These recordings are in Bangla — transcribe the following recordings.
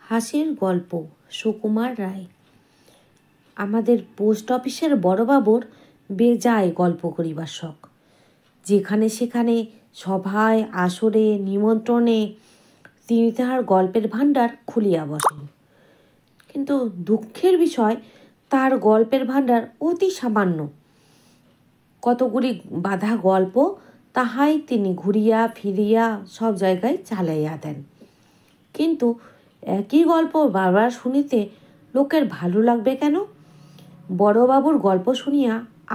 হাসির গল্প সুকুমার রায়। আমাদের পোস্ট অফিসের বড়বাবুর বেজায় গল্প করিবার শখ। যেখানে সেখানে সভায় আসরে নিমন্ত্রণে তিনি তাহার গল্পের ভাণ্ডার খুলিয়া বসেন। কিন্তু দুঃখের বিষয়, তার গল্পের ভাণ্ডার অতি সামান্য। কতগুলি বাঁধা গল্প তাহাই তিনি ঘুরিয়া ফিরিয়া সব জায়গায় চালাইয়া দেন। কিন্তু একই গল্প বারবার শুনিতে লোকের ভালো লাগবে কেন? বড়বাবুর গল্প শুনিয়া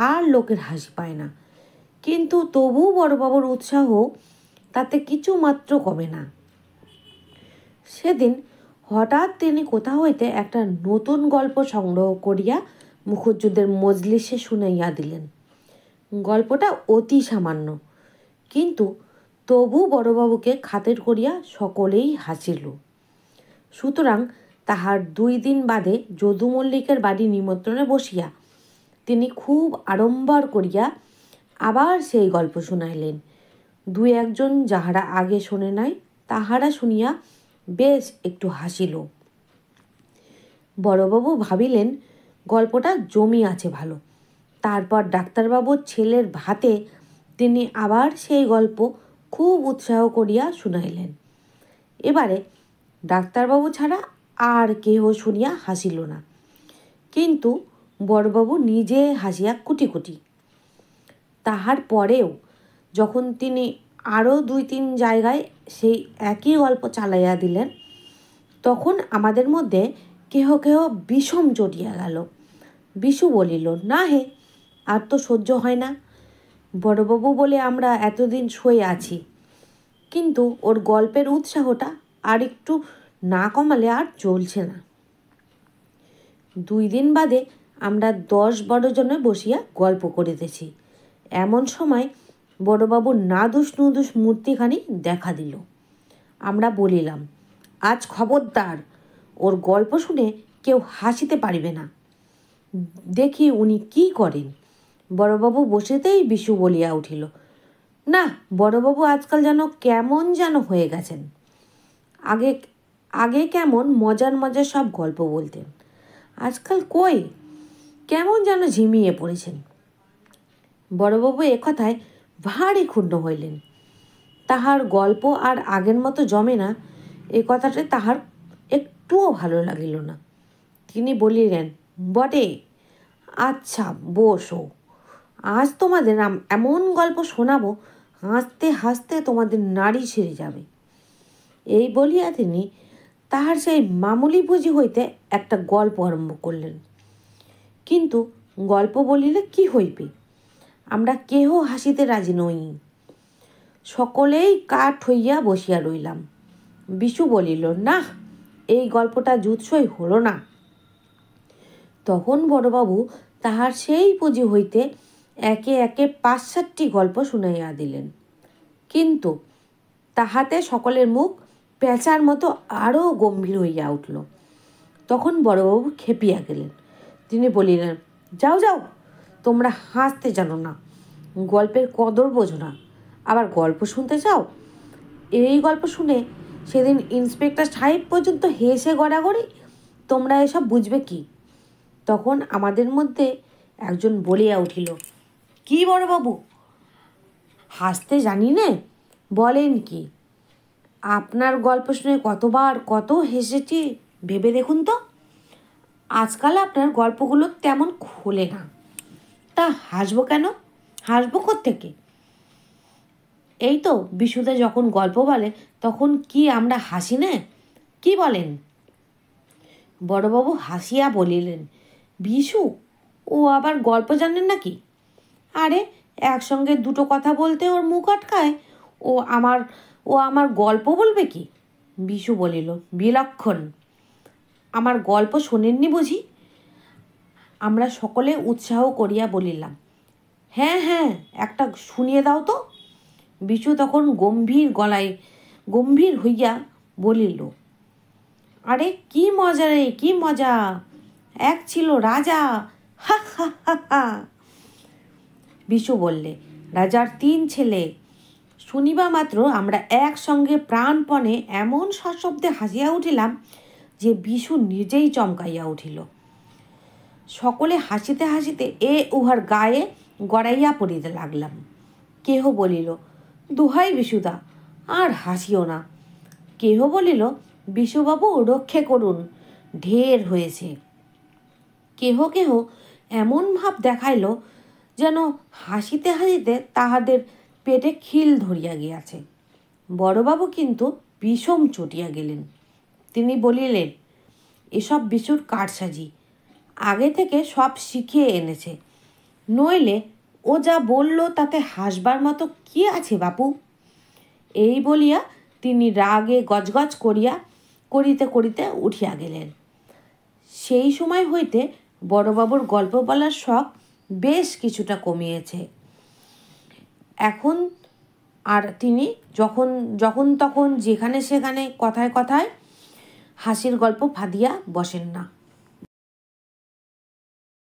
আর লোকের হাসি পায় না, কিন্তু তবু বড়বাবুর উৎসাহ তাতে কিছু মাত্র কমে না। সেদিন হঠাৎ তিনি কোথা হইতে একটা নতুন গল্প সংগ্রহ করিয়া মুখুজ্যুদের মজলিসে শুনাইয়া দিলেন। গল্পটা অতি সামান্য, কিন্তু তবু বড়বাবুকে খাতির করিয়া সকলেই হাসিল। সুতরাং তাহার 2 দিন বাদে যদু মল্লিকের বাড়ি নিমন্ত্রণে বসিয়া তিনি খুব আড়ম্বর করিয়া আবার সেই গল্প শুনাইলেন। 2-1 যাহারা আগে শোনে নাই তাহারা শুনিয়া বেশ একটু হাসিল। বড়বাবু ভাবিলেন গল্পটা জমিয়াছে ভালো। তারপর ডাক্তারবাবুর ছেলের ভাতে তিনি আবার সেই গল্প খুব উৎসাহ করিয়া শুনাইলেন। এবারে ডাক্তারবাবু ছাড়া আর কেহ শুনিয়া হাসিল না, কিন্তু বড়বাবু নিজে হাসিয়া কুটি কুটি। তাহার পরেও যখন তিনি আরও 2-3 জায়গায় সেই একই গল্প চালাইয়া দিলেন, তখন আমাদের মধ্যে কেহ কেহ বিষম চটিয়া গেল। বিশু বলিল, না হে, আর তো সহ্য হয় না। বড়বাবু বলে আমরা এতদিন শুয়ে আছি, কিন্তু ওর গল্পের উৎসাহটা আর একটু না কমালে আর চলছে না। 2 দিন বাদে আমরা 10-12 জনে বসিয়া গল্প করিতেছি। এমন সময় বড়বাবুর নাদুস নুদুস মূর্তিখানি দেখা দিল। আমরা বলিলাম, আজ খবরদার, ওর গল্প শুনে কেউ হাসিতে পারিবে না। দেখি উনি কি করেন। বড়বাবু বসেতেই বিশু বলিয়া উঠিল, না, বড়বাবু আজকাল যেন কেমন যেন হয়ে গেছেন। আগে কেমন মজার মজার সব গল্প বলতেন, আজকাল কই, কেমন যেন ঝিমিয়ে পড়েছেন। বড়বাবু একথায় ভারী ক্ষুণ্ণ হইলেন। তাহার গল্প আর আগের মতো জমে না, এ কথাটা তাহার একটুও ভালো লাগিল না। তিনি বলিলেন, বটে, আচ্ছা বসো, আজ তোমাদের এমন গল্প শোনাবো, হাসতে হাসতে তোমাদের নাড়ি ছিঁড়ে যাবে। এই বলিয়া তিনি তাহার সেই মামুলি পুঁজি হইতে একটা গল্প আরম্ভ করলেন। কিন্তু গল্প বলিলে কি হইবে? আমরা কেহ হাসিতে রাজি নই। সকলেই কাঠ হইয়া বসিয়া রইলাম। বিশু বলিল, না, এই গল্পটা জুৎসই হলো না। তখন বড়বাবু তাহার সেই পুঁজি হইতে একে একে 5-7টি গল্প শুনাইয়া দিলেন, কিন্তু তাহাতে সকলের মুখ পেঁচার মতো আরও গম্ভীর হইয়া উঠল। তখন বড়বাবু খেপিয়া গেলেন। তিনি বলিলেন, যাও যাও, তোমরা হাসতে জানো না, গল্পের কদর বোঝো না, আবার গল্প শুনতে চাও? এই গল্প শুনে সেদিন ইন্সপেক্টর সাহেব পর্যন্ত হেসে গড়াগড়ি, তোমরা এসব বুঝবে কি? তখন আমাদের মধ্যে একজন বলিয়া উঠিল, কি বড়বাবু, হাসতে জানি নে, বলেন কি? আপনার গল্প শুনে কতবার কত হেসেছি ভেবে দেখুন তো। আজকাল আপনার গল্পগুলো তেমন খোলে না, তা হাসবো কেন? হাসবো কোত্থেকে? এই তো বিশুদা যখন গল্প বলে তখন কি আমরা হাসি না? কি বলেন? বড়বাবু হাসিয়া বলিলেন, বিশু, ও আবার গল্প জানেন নাকি? আরে, একসঙ্গে 2টো কথা বলতে ওর মুখ আটকায়। ও আমার গল্প বলবে কি? বিশু বলিল, বিলক্ষণ, আমার গল্প শোনেননি বুঝি? আমরা সকলে উৎসাহ করিয়া বলিলাম, হ্যাঁ হ্যাঁ, একটা শুনিয়ে দাও তো। বিশু তখন গম্ভীর হইয়া বলিল, আরে কি মজা রে, কি মজা! এক ছিল রাজা, হা হা হা হা। বিশু বললে, রাজার 3 ছেলে। শুনিবা মাত্র আমরা একসঙ্গে প্রাণপণে এমন সশব্দে হাসিয়া উঠিলাম যে বিশু নিজেই চমকাইয়া উঠিল। সকলে হাসিতে হাসিতে উহার গায়ে গড়াইয়া পড়িতে লাগলাম। কেহ বলিল, দোহাই বিশুদা, আর হাসিও না। কেহ বলিল, বিশুবাবু রক্ষে করুন, ঢের হয়েছে। কেহ কেহ এমন ভাব দেখাইল যেন হাসিতে হাসিতে তাহাদের পেটে খিল ধরিয়া গিয়াছে। বড়বাবু কিন্তু বিষম চটিয়া গেলেন। তিনি বলিলেন, এসব বিশুর কারসাজি, আগে থেকে সব শিখিয়ে এনেছে, নইলে ও যা বলল তাতে হাসবার মতো কি আছে বাপু? এই বলিয়া তিনি রাগে গজগজ করিতে করিতে উঠিয়া গেলেন। সেই সময় হইতে বড়বাবুর গল্প বলার শখ বেশ কিছুটা কমিয়েছে। এখন আর তিনি যখন তখন যেখানে সেখানে কথায় কথায় হাসির গল্প ফাঁদিয়া বসেন না।